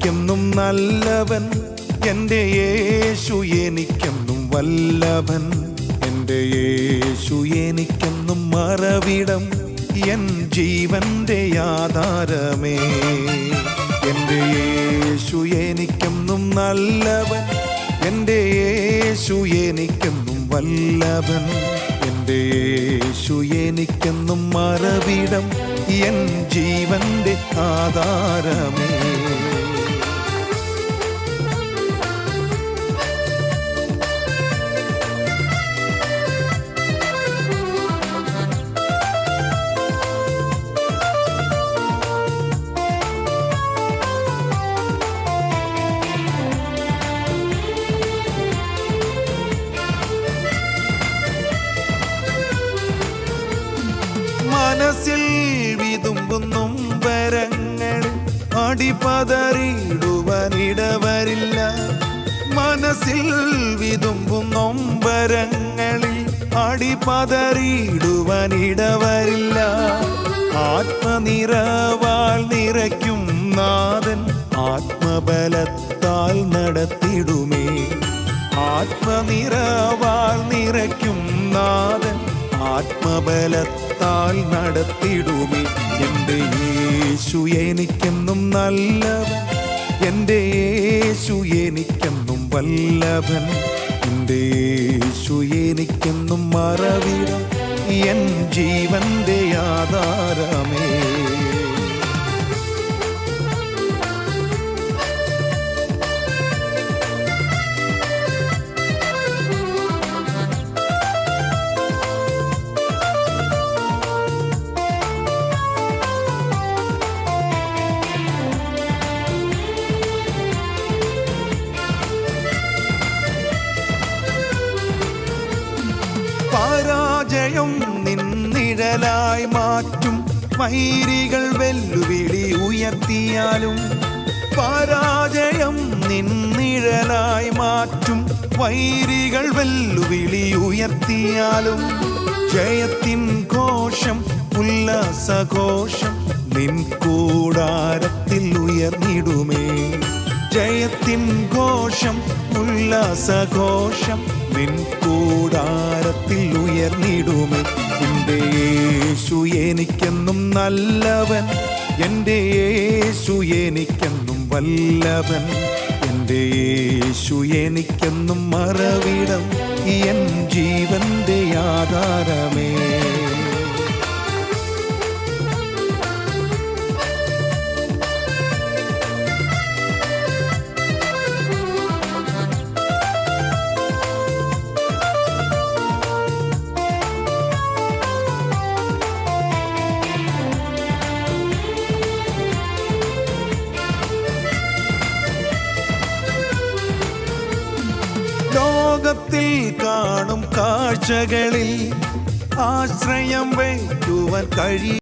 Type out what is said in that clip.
എനിക്കെന്നും നല്ലവൻ, എൻ്റെ യേശു എനിക്കെന്നും വല്ലഭൻ. എൻ്റെ യേശു എനിക്കെന്നും മറവിടം, എൻ ജീവന്റെ ആധാരമേ. എൻ്റെ യേശു എനിക്കെന്നും നല്ലവൻ, എൻ്റെ യേശു എനിക്കെന്നും വല്ലഭൻ. എൻ്റെ യേശു എനിക്കെന്നും മറവിടം, എൻ ജീവന്റെ ആധാരമേ. മനസ്സിൽ വിതുമ്പുന്നും വരങ്ങൾ അടിപതറിയിടുവാനിടവരില്ല. മനസ്സിൽ വിതുമ്പുന്നും വരങ്ങളിൽ അടിപതറിയിടുവാനിടവരില്ല. ആത്മനിറവാൽ നിറയ്ക്കും നാഥൻ ആത്മബലത്താൽ നടത്തിടുമേ. ആത്മനിറവാൽ നിറയ്ക്കും നാഥൻ ആത്മബലത്താൽ നടത്തിടുമേ. എൻ്റെ യേശു എനിക്കെന്നും നല്ലവൻ, എൻ്റെ യേശു എനിക്കെന്നും വല്ലഭൻ. എൻ്റെ യേശു എനിക്കെന്നും മറവിടം, എൻ ജീവന്റെ ആധാരമേ. പരാജയം നിന്നിഴലായി മാറ്റും, വൈരികൾ വെല്ലുവിളി ഉയർത്തിയാലും. പരാജയം നിന്നിഴലായി മാറ്റും, വൈരികൾ വെല്ലുവിളി ഉയർത്തിയാലും. ജയത്തിൻ ഘോഷം ഉല്ലാസഘോഷം നിൻ കൂടാരത്തിൽ ഉയർന്നിടുമേ. ജയത്തിൻ ഘോഷം ഉല്ലാസഘോഷം നിൻ കൂടാരത്തിൽ ഉയർന്നിടുമേ. എൻ്റെ യേശു എനിക്കെന്നും നല്ലവൻ, എൻ്റെ യേശു എനിക്കെന്നും വല്ലഭൻ. എൻ്റെ യേശു എനിക്കെന്നും മറവിടം, എൻ ജീവന്റെ ആധാരമേ. ലോകത്തിൽ കാണും കാഴ്ചകളിൽ ആശ്രയം വയ്ക്കുവാൻ കഴിയും.